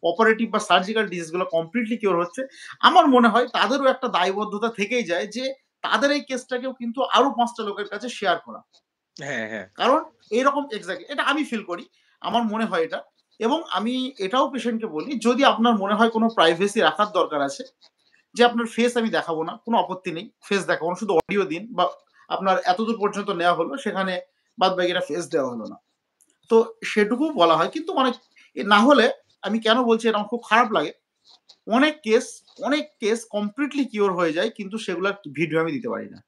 Operative বা surgical ডিজিজগুলো completely cure হচ্ছে, আমার মনে হয় তাদেরও একটা দায়বদ্ধতা থেকেই যায় যে তাদের এই কেসটাকেও কিন্তু আরো ৫ টা লোকের কাছে শেয়ার করা। হ্যাঁ, হ্যাঁ। কারণ এইরকম এক্সাক্টলি এটা আমি ফিল করি। আমার মনে হয় এটা। এবং আমি এটাও পেশেন্টকে বলি, যদি আপনার মনে হয় কোনো প্রাইভেসি রাখার দরকার আছে, যে আপনার ফেস আমি দেখাবো না, কোনো আপত্তি নেই। ফেস দেখাবো না, শুধু অডিও দিন বা আপনার এতদূর পর্যন্ত নেওয়া হলো, সেখানে বাদবাকিটা ফেস দেওয়া হলো না। তো সেটুকু বলা হয়। কিন্তু মানে না হলে আমি কেন বলছি এটা আমার খুব খারাপ লাগে। অনেক কেস কমপ্লিটলি কিওর হয়ে যায় কিন্তু সেগুলার ভিডিও আমি দিতে পারি না।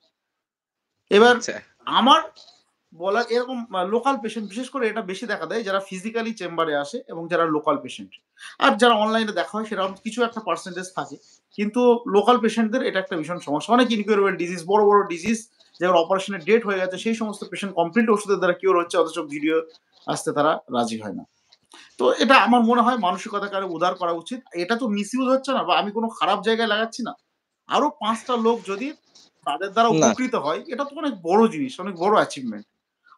এবার আচ্ছা। আমার বলার এরকম লোকাল পেশেন্ট বিশেষ করে এটা বেশি দেখা দেয় যারা ফিজিক্যালি চেম্বারে আসে এবং যারা লোকাল পেশেন্ট। আর যারা অনলাইনে দেখা হয় সেরকম কিছু একটা পার্সেন্টেজ থাকে। কিন্তু লোকাল পেশেন্টদের এটা একটা ভীষণ সমস্যা। অনেক ইনকিউরেবল ডিজিজ, বড় ডিজিজ যেগুলো অপারেশনের ডেট হয়ে গেছে সেই সমস্ত পেশেন্ট কমপ্লিট ওষুধের দ্বারা কিওর হচ্ছে অথচ ভিডিও আসতে তারা রাজি হয় না। তো এটা আমার মনে হয় মানসিকতাকে আরো উদার করা উচিত। এটা তো মিসইউজ হচ্ছে না বা আমি কোনো খারাপ জায়গায় লাগাচ্ছি না। আরো ৫ টা লোক যদি তাদের দ্বারা না। উপকৃত হয়, এটা তো অনেক বড় জিনিস, অনেক বড় অ্যাচিভমেন্ট।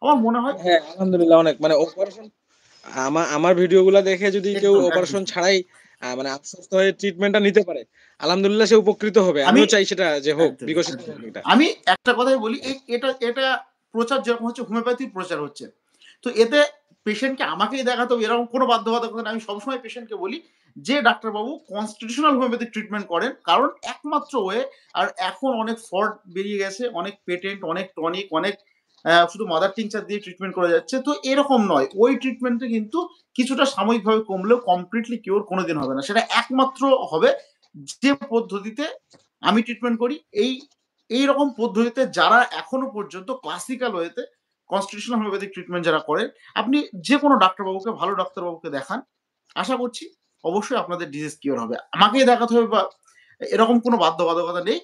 আমার মনে হয় হ্যাঁ, আলহামদুলিল্লাহ অনেক মানে অপারেশন আমার ভিডিওগুলা দেখে যদি কেউ একদম, একদম। অপারেশন ছাড়াই মানে আশ্বস্ত হয়ে ট্রিটমেন্টটা নিতে পারে, আলহামদুলিল্লাহ সে উপকৃত হবে। আমি আমিও চাই সেটা যে হোক, একদমই, বিকশিত হোক একদমই। এটা। আমি একটা কথাই বলি, এটা প্রচার যেরকম হচ্ছে হোমিওপ্যাথির প্রচার হচ্ছে। তো এতে পেশেন্টকে আমাকেই দেখাতে হবে এরকম কোনো বাধ্যবাধকতা নেই। আমি সবসময় পেশেন্টকে বলি যে ডাক্তারবাবু কনস্টিটিউশনাল হোমিওপ্যাথি ট্রিটমেন্ট করেন। কারণ একমাত্র ওয়ে। আর এখন অনেক ফড বেরিয়ে গেছে, অনেক পেটেন্ট, অনেক টনিক, অনেক শুধু মাদার টিংচার দিয়ে ট্রিটমেন্ট করা যাচ্ছে। তো এরকম নয়। ওই ট্রিটমেন্টে কিন্তু কিছুটা সাময়িকভাবে কমলেও কমপ্লিটলি কিওর কোনোদিন হবে না। সেটা একমাত্র হবে যে পদ্ধতিতে আমি ট্রিটমেন্ট করি। এইরকম পদ্ধতিতে যারা এখনো পর্যন্ত ক্লাসিক্যাল ওয়েতে কনস্টিটিউশনাল হোমিওপ্যাথিক ট্রিটমেন্ট যারা করেন, আপনি যে কোনো ডাক্তারবাবুকে, ভালো ডাক্তারবাবুকে দেখান। আশা করছি অবশ্যই আপনাদের ডিজিজ কিওর হবে। আমাকেই দেখাতে হবে বা এরকম কোনো বাধ্যবাধকতা নেই।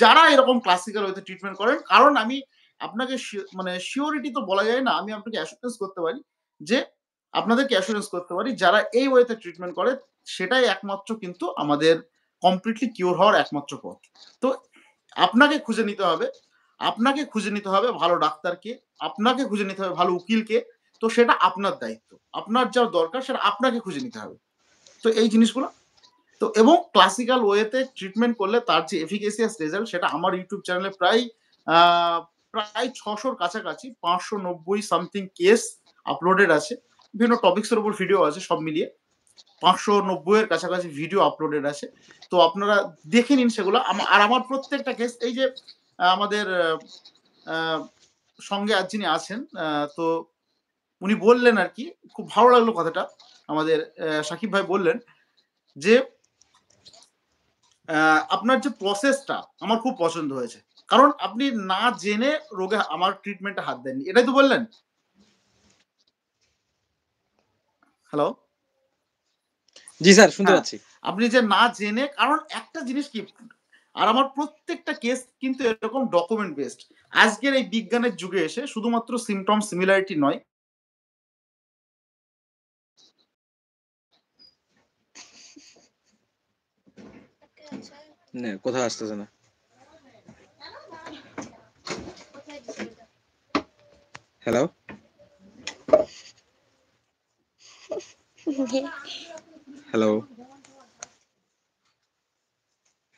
যারা এরকম ক্লাসিক্যাল ওয়েতে ট্রিটমেন্ট করেন, কারণ আমি আপনাকে মানে সিওরিটি তো বলা যায় না। আমি আপনাকে অ্যাসুরেন্স করতে পারি যে আপনাদেরকে অ্যাসুরেন্স করতে পারি যারা এই ওয়েতে ট্রিটমেন্ট করে সেটাই একমাত্র কিন্তু আমাদের কমপ্লিটলি কিওর হওয়ার একমাত্র পথ। তো আপনাকে খুঁজে নিতে হবে। আপনাকে খুঁজে নিতে হবে ভালো ডাক্তারকে, আপনাকে খুঁজে নিতে হবে ভালো উকিলকে। তো সেটা আপনার দায়িত্ব। আপনার যা দরকার সেটা আপনাকে খুঁজে নিতে হবে। তো এই জিনিসগুলো তো এবং ক্লাসিক্যাল ওয়েতে ট্রিটমেন্ট করলে তার যে এফিকেসিয়াস রেজাল্ট সেটা আমার ইউটিউব চ্যানেলে আ প্রায় ৬০০ র কাছাকাছি ৫৯০ সামথিং কেস আপলোডেড আছে। বিভিন্ন টপিকস এর উপর ভিডিও আছে সব মিলিয়ে। ৫৯০ এর কাছাকাছি ভিডিও আপলোডেড আছে। তো আপনারা দেখে নিন সেগুলো। আর আমার প্রত্যেকটা কেস এই যে আমাদের আ সঙ্গে আর যিনি আছেন তো উনি বললেন আরকি, খুব ভালো লাগলো কথাটা। আমাদের সাকিব ভাই বললেন যে আপনার যে প্রসেসটা আমার খুব পছন্দ হয়েছে। কারণ আপনি না জেনে রোগে আমার ট্রিটমেন্টে হাত দেননি। এটাই তো বললেন? হ্যালো? জি স্যার, শুনতে হ্যাঁ, পাচ্ছি। আপনি যে না জেনে কারণ একটা জিনিস কি আর আমার প্রত্যেকটা কেস কিন্তু এরকম ডকুমেন্ট বেসড। আজকের এই বিজ্ঞানের যুগে এসে শুধুমাত্র সিম্পটম সিমিলারিটি নয়। না, কোথাও আসতেছে না। হ্যালো? হ্যালো?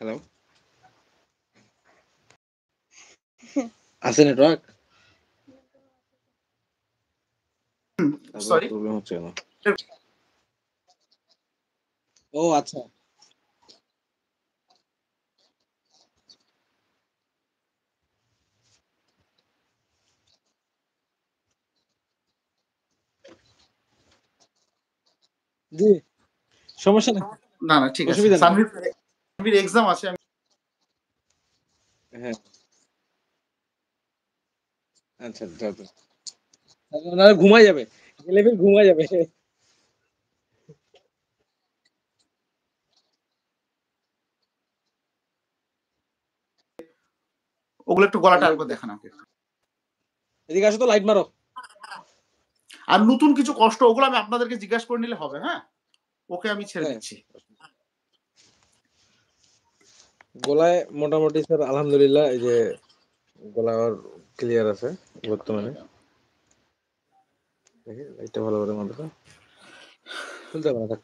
হ্যালো? আছে নেটওয়ার্ক? তারপরে সরি। প্রবলেম হচ্ছে কেন? ও আচ্ছা। জি, সমস্যা নেই। না, না ঠিক আছে। অসুবিধা নেই। সানভির এক্সাম আছে। হ্যাঁ, আচ্ছা যাও তো। নাহলে ঘুমায় যাবে। গেলে ফির ঘুমায় যাবে। ওগুলো একটু গলাটা তাহলে আরেকবার দেখান আমাকে। এদিকে আসো তো, লাইট মারো। আর নতুন কিছু কষ্ট ওগুলো আমি আপনাদেরকে জিজ্ঞাসা করে নিলে হবে, হ্যাঁ? ওকে আমি ছেড়ে হ্যাঁ, দিচ্ছি। গলায় মোটামুটি স্যার আলহামদুলিল্লাহ এই যে গলা আর ক্লিয়ার আছে বর্তমানে। দেখি লাইটটা ভালো করে মারো তো। খুলতে হবে না, থাক।